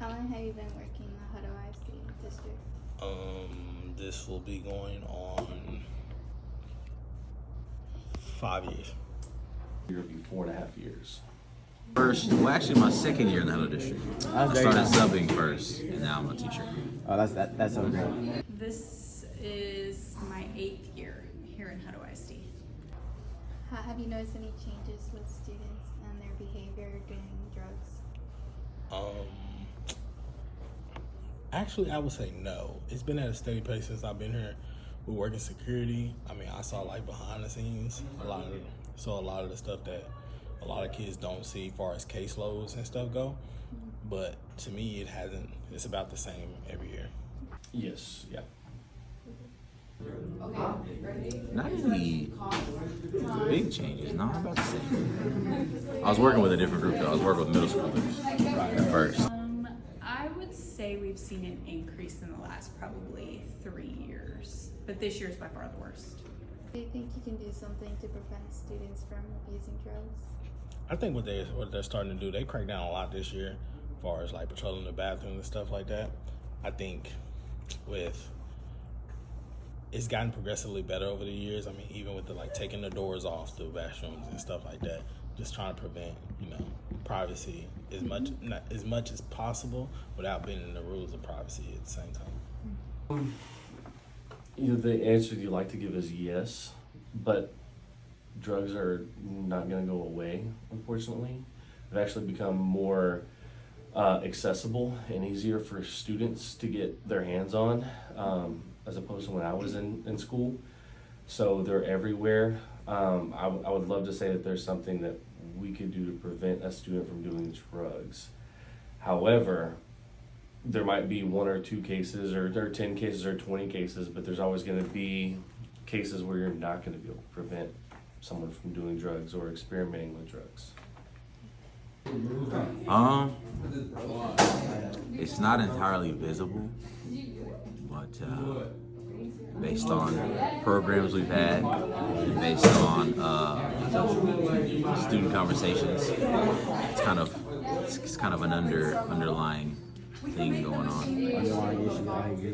How long have you been working in the Hutto IFC district? This will be going on 5 years. It'll be 4.5 years. Actually, my second year in the Hello District. I started subbing first, and now I'm a teacher. Oh, that's so great. This is my 8th year here in Hutto ISD. Have you noticed any changes with students and their behavior during drugs? Actually, I would say no. It's been at a steady pace since I've been here. We work in security. I mean, I saw like behind the scenes a lot of the stuff that a lot of kids don't see as far as caseloads and stuff go. But to me, it hasn't. It's about the same every year. Yes, yeah. Not any big changes. No, about the same. I was working with a different group though. I was working with middle schoolers at first. I would say we've seen an increase in the last probably 3 years, but this year is by far the worst. Do you think you can do something to prevent students from abusing drugs? I think what they're starting to do, they crack down a lot this year, as far as like patrolling the bathrooms and stuff like that. I think it's gotten progressively better over the years. I mean, even with the like taking the doors off the bathrooms and stuff like that, just trying to prevent, privacy as much as possible without bending the rules of privacy at the same time. The answer you like to give is yes, but drugs are not going to go away, unfortunately. They've actually become more accessible and easier for students to get their hands on, as opposed to when I was in school. So they're everywhere. I would love to say that there's something that we could do to prevent a student from doing drugs. However, there might be 1 or 2 cases, or there are 10 cases or 20 cases, but there's always going to be cases where you're not going to be able to prevent someone from doing drugs or experimenting with drugs. It's not entirely visible, but based on programs we've had, and based on student conversations, it's kind of an underlying thing going on.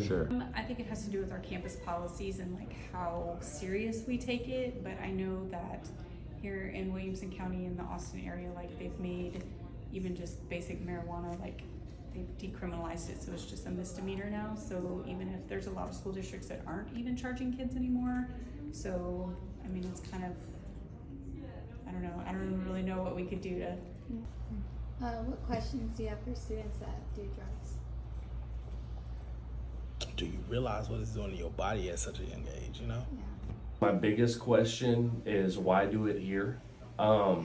Sure. I think it has to do with our campus policies and like how serious we take it, but I know that here in Williamson County in the Austin area, like they've made even just basic marijuana, like they've decriminalized it, so it's just a misdemeanor now. So even if there's a lot of school districts that aren't even charging kids anymore, so I mean it's kind of, I don't really know what we could do to. What questions do you have for students that do drugs? Do you realize what it's doing to your body at such a young age, Yeah. My biggest question is why do it here? I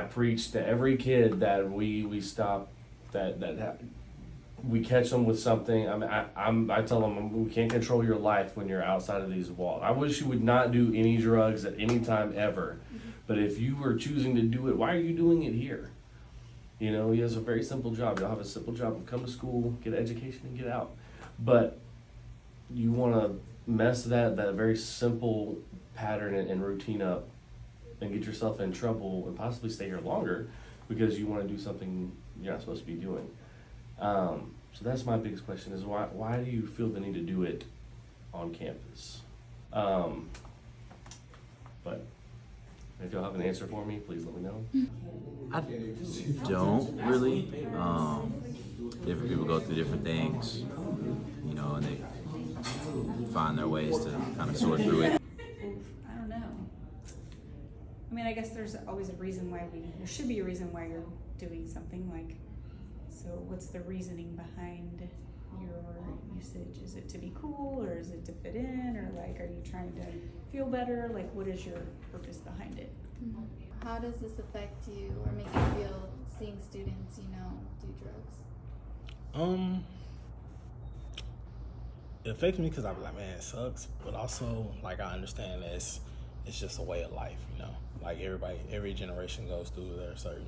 preach to every kid that we stop, that we catch them with something. I tell them we can't control your life when you're outside of these walls. I wish you would not do any drugs at any time ever, but if you were choosing to do it, why are you doing it here? He has a very simple job. You'll have a simple job: come to school, get an education, and get out. But you want to mess that very simple pattern and routine up and get yourself in trouble and possibly stay here longer because you want to do something you're not supposed to be doing. So that's my biggest question is why do you feel the need to do it on campus? But if y'all have an answer for me, please let me know. I don't really. Different people go through different things, and they find their ways to kind of sort through it. I don't know. I mean, I guess there's always a reason why there should be a reason why you're doing something like, so what's the reasoning behind your usage? Is it to be cool, or is it to fit in, or like, are you trying to feel better? Like, what is your purpose behind it? How does this affect you or make you feel seeing students, do drugs? It affects me because I be like, man, it sucks. But also, like, I understand that it's just a way of life, Like every generation goes through their certain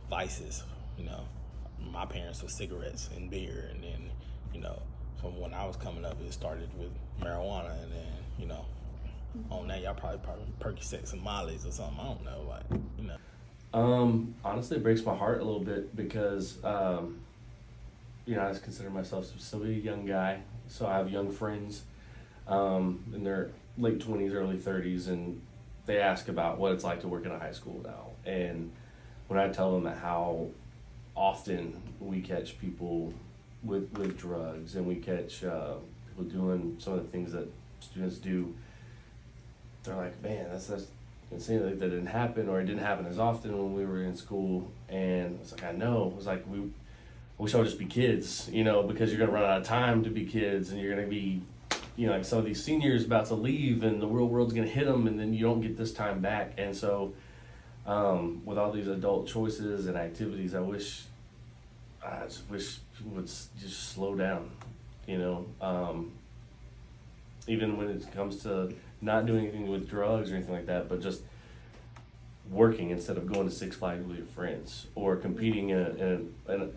vices, My parents were cigarettes and beer, and then, from when I was coming up, it started with marijuana, and then, on that, y'all probably Percocets and Molly's or something. I don't know, Honestly, it breaks my heart a little bit because, you know, I just consider myself still a young guy. So I have young friends in their late 20s, early 30s, and they ask about what it's like to work in a high school now. And when I tell them how often we catch people with drugs and we catch people doing some of the things that students do, they're like, man, that's insane that didn't happen, or it didn't happen as often when we were in school. And it's like, I know. It's like, I wish I would just be kids, you know, because you're gonna run out of time to be kids, and you're gonna be, you know, like some of these seniors about to leave, and the real world's gonna hit them, and then you don't get this time back. And so, with all these adult choices and activities, I just wish people would just slow down, you know. Even when it comes to not doing anything with drugs or anything like that, but just working instead of going to Six Flags with your friends, or competing in a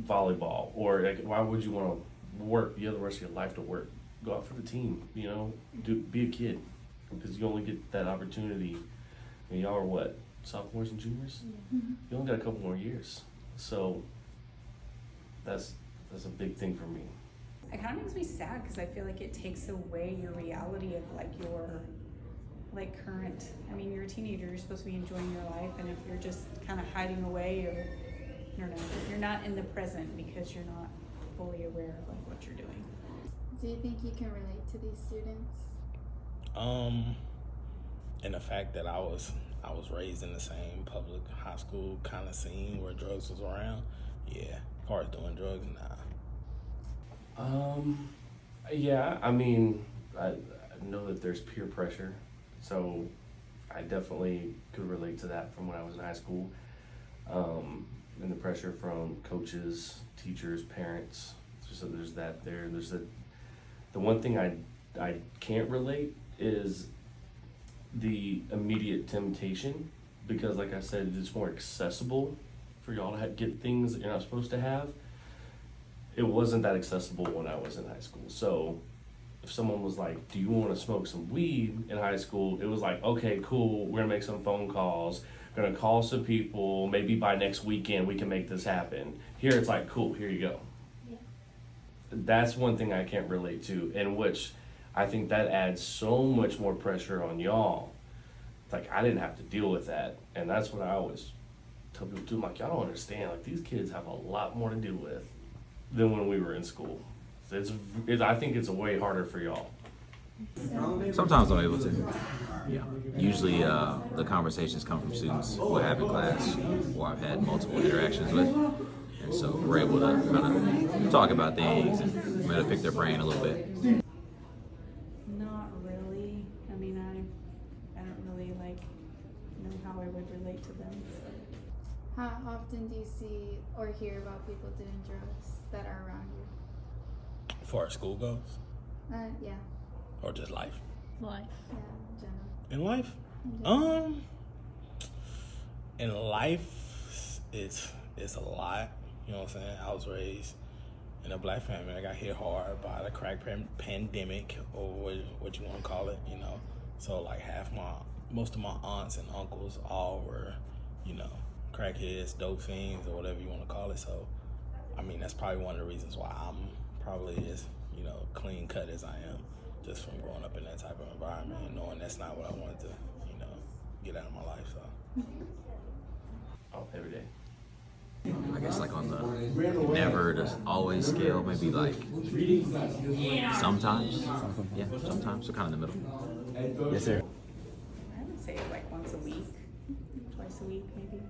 volleyball, or like, why would you want to work? You have the rest of your life to work. Go out for the team, you know. Be a kid, because you only get that opportunity. And y'all are what, sophomores and juniors? Mm-hmm. You only got a couple more years, so that's a big thing for me. It kind of makes me sad because I feel like it takes away your reality of like your current. I mean, you're a teenager, you're supposed to be enjoying your life, and if you're just kind of hiding away, or I don't know, you're not in the present because you're not fully aware of like what you're doing. Do you think you can relate to these students? And the fact that I was raised in the same public high school kind of scene where drugs was around, yeah. As far as doing drugs, nah. Yeah, I mean, I know that there's peer pressure, so I definitely could relate to that from when I was in high school. And the pressure from coaches, teachers, parents. So there's that there. There's the one thing I can't relate is the immediate temptation, because like I said, it's more accessible for y'all to get things that you're not supposed to have. It wasn't that accessible when I was in high school. So if someone was like, do you want to smoke some weed in high school? It was like, okay, cool. We're going to make some phone calls. We're going to call some people. Maybe by next weekend we can make this happen. Here it's like, cool, here you go. Yeah. That's one thing I can't relate to, in which I think that adds so much more pressure on y'all. It's like, I didn't have to deal with that. And that's what I always tell people too. I'm like, y'all don't understand. Like, these kids have a lot more to deal with than when we were in school. I think it's way harder for y'all. Sometimes I'm able to. Yeah. Usually the conversations come from students who I have in class or I've had multiple interactions with. And so we're able to kind of talk about things and I'm able to pick their brain a little bit. Not really. I mean, I don't really know how I would relate to them. So. How often do you see or hear about people doing drugs that are around you? As far as school goes, Yeah, or just life. yeah, in general. In life, In general. in life, it's a lot. You know what I'm saying? I was raised in a black family. I got hit hard by the crack pandemic, or what you want to call it. You know, so like most of my aunts and uncles all were, you know, crackheads, dope fiends, or whatever you want to call it. So, I mean, that's probably one of the reasons why I'm probably as, you know, clean cut as I am, just from growing up in that type of environment and knowing that's not what I wanted to, you know, get out of my life. So, Oh, every day. I guess like on the never to always scale, maybe like sometimes. Yeah, sometimes. So kind of in the middle. Yes, sir. I would say like once a week, twice a week maybe.